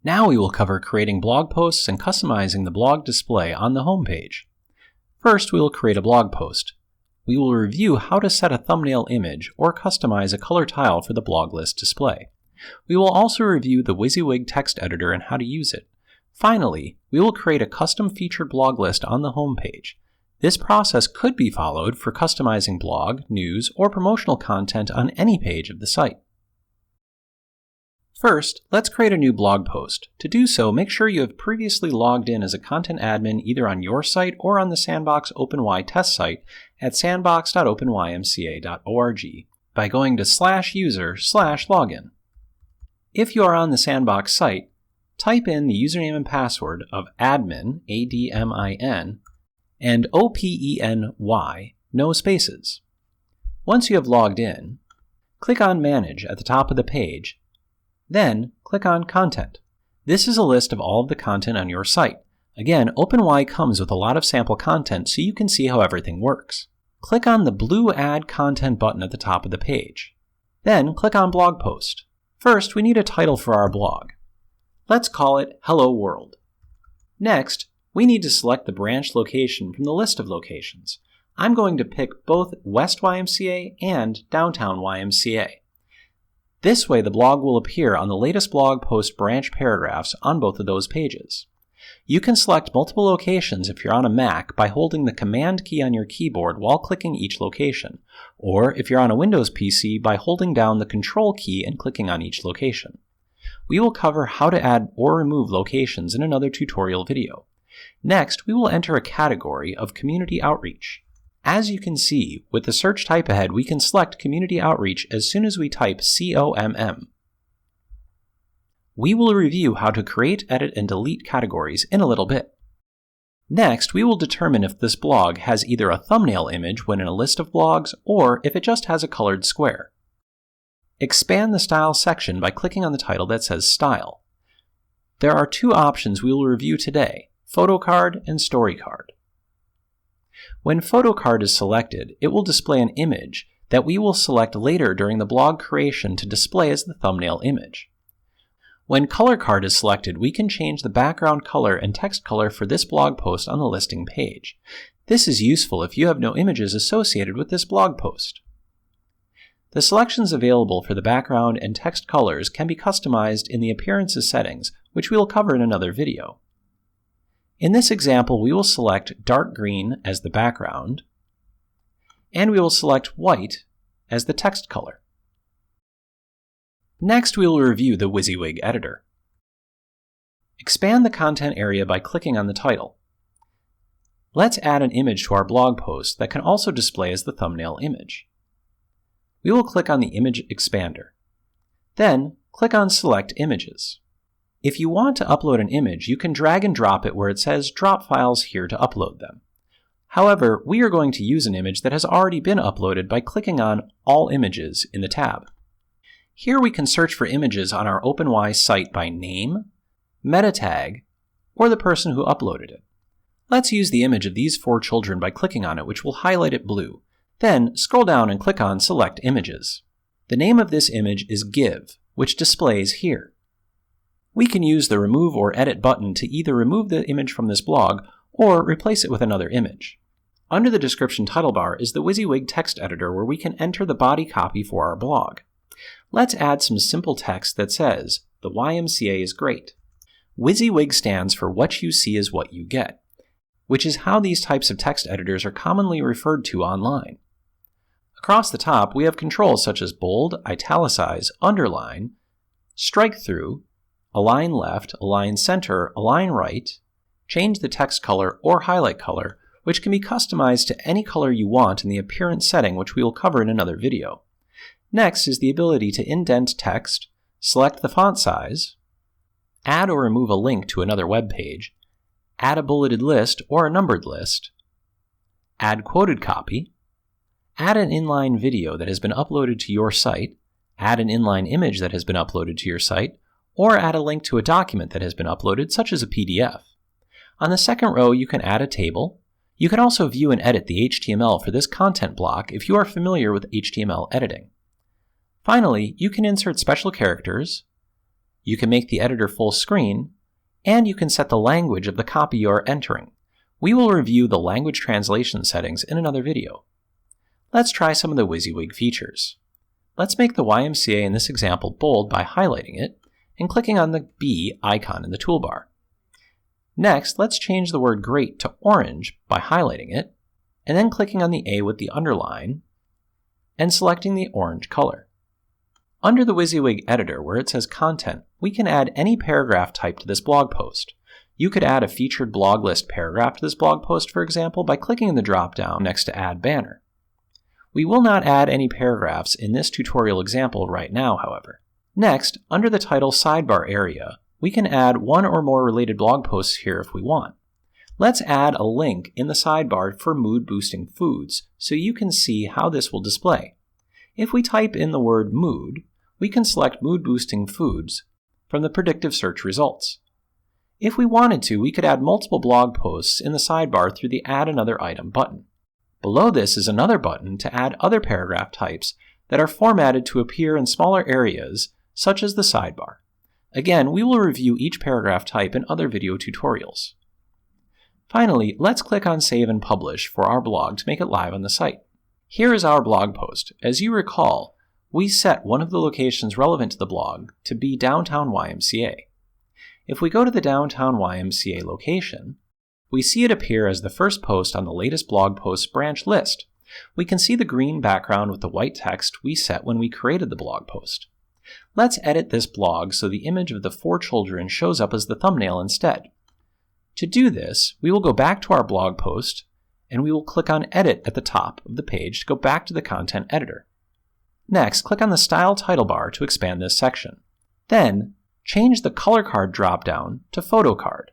Now we will cover creating blog posts and customizing the blog display on the home page. First, we will create a blog post. We will review how to set a thumbnail image or customize a color tile for the blog list display. We will also review the WYSIWYG text editor and how to use it. Finally, we will create a custom featured blog list on the home page. This process could be followed for customizing blog, news, or promotional content on any page of the site. First, let's create a new blog post. To do so, make sure you have previously logged in as a content admin either on your site or on the Sandbox OpenY test site at sandbox.openymca.org by going to /user/login. If you are on the Sandbox site, type in the username and password of admin, A-D-M-I-N, and O-P-E-N-Y, no spaces. Once you have logged in, click on Manage at the top of the page. Then, click on Content. This is a list of all of the content on your site. Again, OpenY comes with a lot of sample content so you can see how everything works. Click on the blue Add Content button at the top of the page. Then, click on Blog Post. First, we need a title for our blog. Let's call it Hello World. Next, we need to select the branch location from the list of locations. I'm going to pick both West YMCA and Downtown YMCA. This way, the blog will appear on the latest blog post branch paragraphs on both of those pages. You can select multiple locations if you're on a Mac by holding the Command key on your keyboard while clicking each location, or if you're on a Windows PC by holding down the Control key and clicking on each location. We will cover how to add or remove locations in another tutorial video. Next, we will enter a category of Community Outreach. As you can see, with the search type ahead, we can select Community Outreach as soon as we type COMM. We will review how to create, edit, and delete categories in a little bit. Next, we will determine if this blog has either a thumbnail image when in a list of blogs or if it just has a colored square. Expand the Style section by clicking on the title that says Style. There are two options we will review today, Photo Card and Story Card. When Photo Card is selected, it will display an image that we will select later during the blog creation to display as the thumbnail image. When Color Card is selected, we can change the background color and text color for this blog post on the listing page. This is useful if you have no images associated with this blog post. The selections available for the background and text colors can be customized in the Appearances settings, which we will cover in another video. In this example, we will select dark green as the background, and we will select white as the text color. Next, we will review the WYSIWYG editor. Expand the content area by clicking on the title. Let's add an image to our blog post that can also display as the thumbnail image. We will click on the Image Expander. Then, click on Select Images. If you want to upload an image, you can drag and drop it where it says Drop Files here to upload them. However, we are going to use an image that has already been uploaded by clicking on All Images in the tab. Here we can search for images on our OpenY site by name, meta tag, or the person who uploaded it. Let's use the image of these 4 children by clicking on it, which will highlight it blue. Then scroll down and click on Select Images. The name of this image is Give, which displays here. We can use the Remove or Edit button to either remove the image from this blog or replace it with another image. Under the description title bar is the WYSIWYG text editor where we can enter the body copy for our blog. Let's add some simple text that says, "The YMCA is great." WYSIWYG stands for What You See is What You Get, which is how these types of text editors are commonly referred to online. Across the top, we have controls such as bold, italicize, underline, strike through, align left, align center, align right, change the text color or highlight color, which can be customized to any color you want in the appearance setting, which we will cover in another video. Next is the ability to indent text, select the font size, add or remove a link to another web page, add a bulleted list or a numbered list, add quoted copy, add an inline video that has been uploaded to your site, add an inline image that has been uploaded to your site, or add a link to a document that has been uploaded, such as a PDF. On the second row, you can add a table. You can also view and edit the HTML for this content block if you are familiar with HTML editing. Finally, you can insert special characters. You can make the editor full screen, and you can set the language of the copy you are entering. We will review the language translation settings in another video. Let's try some of the WYSIWYG features. Let's make the YMCA in this example bold by highlighting it and clicking on the B icon in the toolbar. Next, let's change the word great to orange by highlighting it, and then clicking on the A with the underline and selecting the orange color. Under the WYSIWYG editor where it says Content, we can add any paragraph type to this blog post. You could add a featured blog list paragraph to this blog post, for example, by clicking in the drop-down next to Add Banner. We will not add any paragraphs in this tutorial example right now, however. Next, under the title sidebar area, we can add one or more related blog posts here if we want. Let's add a link in the sidebar for mood-boosting foods so you can see how this will display. If we type in the word mood, we can select mood-boosting foods from the predictive search results. If we wanted to, we could add multiple blog posts in the sidebar through the Add Another Item button. Below this is another button to add other paragraph types that are formatted to appear in smaller areas, such as the sidebar. Again, we will review each paragraph type in other video tutorials. Finally, let's click on Save and Publish for our blog to make it live on the site. Here is our blog post. As you recall, we set one of the locations relevant to the blog to be Downtown YMCA. If we go to the Downtown YMCA location, we see it appear as the first post on the latest blog posts branch list. We can see the green background with the white text we set when we created the blog post. Let's edit this blog so the image of the 4 children shows up as the thumbnail instead. To do this, we will go back to our blog post and we will click on Edit at the top of the page to go back to the content editor. Next, click on the Style title bar to expand this section. Then, change the Color Card drop-down to Photo Card.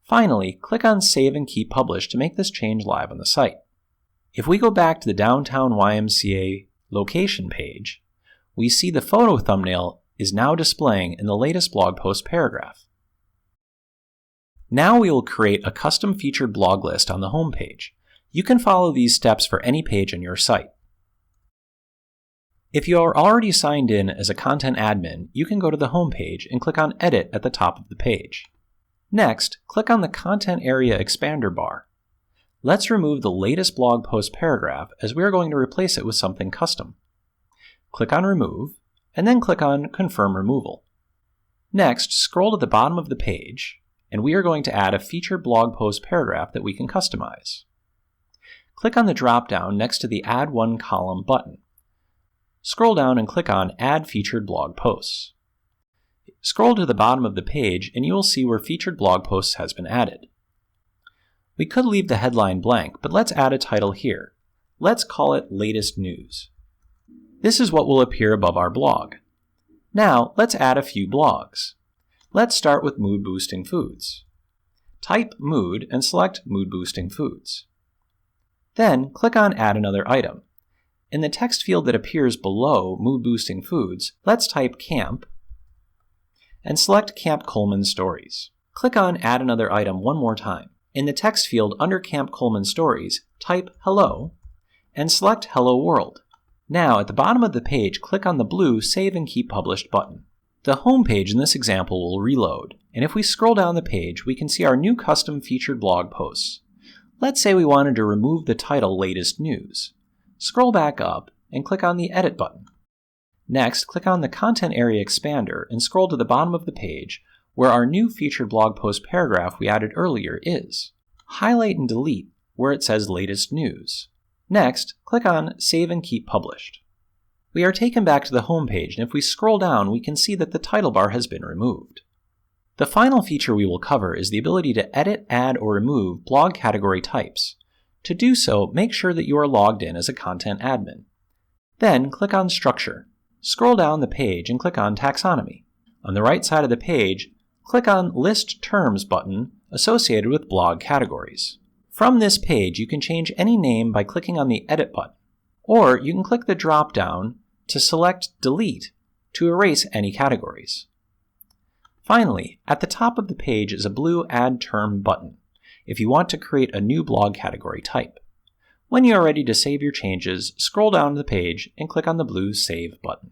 Finally, click on Save and Keep Published to make this change live on the site. If we go back to the Downtown YMCA location page, we see the photo thumbnail is now displaying in the latest blog post paragraph. Now we will create a custom featured blog list on the home page. You can follow these steps for any page on your site. If you are already signed in as a content admin, you can go to the home page and click on Edit at the top of the page. Next, click on the Content Area Expander bar. Let's remove the latest blog post paragraph as we are going to replace it with something custom. Click on Remove, and then click on Confirm Removal. Next, scroll to the bottom of the page, and we are going to add a featured blog post paragraph that we can customize. Click on the drop-down next to the Add One Column button. Scroll down and click on Add Featured Blog Posts. Scroll to the bottom of the page and you will see where Featured Blog Posts has been added. We could leave the headline blank, but let's add a title here. Let's call it Latest News. This is what will appear above our blog. Now, let's add a few blogs. Let's start with Mood Boosting Foods. Type Mood and select Mood Boosting Foods. Then, click on Add Another Item. In the text field that appears below Mood Boosting Foods, let's type Camp and select Camp Coleman Stories. Click on Add Another Item one more time. In the text field under Camp Coleman Stories, type Hello and select Hello World. Now, at the bottom of the page, click on the blue Save and Keep Published button. The home page in this example will reload, and if we scroll down the page, we can see our new custom featured blog posts. Let's say we wanted to remove the title Latest News. Scroll back up and click on the Edit button. Next, click on the Content Area Expander and scroll to the bottom of the page where our new featured blog post paragraph we added earlier is. Highlight and delete where it says Latest News. Next, click on Save and Keep Published. We are taken back to the home page, and if we scroll down, we can see that the title bar has been removed. The final feature we will cover is the ability to edit, add, or remove blog category types. To do so, make sure that you are logged in as a content admin. Then, click on Structure. Scroll down the page and click on Taxonomy. On the right side of the page, click on List Terms button associated with blog categories. From this page, you can change any name by clicking on the Edit button, or you can click the drop-down to select Delete to erase any categories. Finally, at the top of the page is a blue Add Term button if you want to create a new blog category type. When you are ready to save your changes, scroll down the page and click on the blue Save button.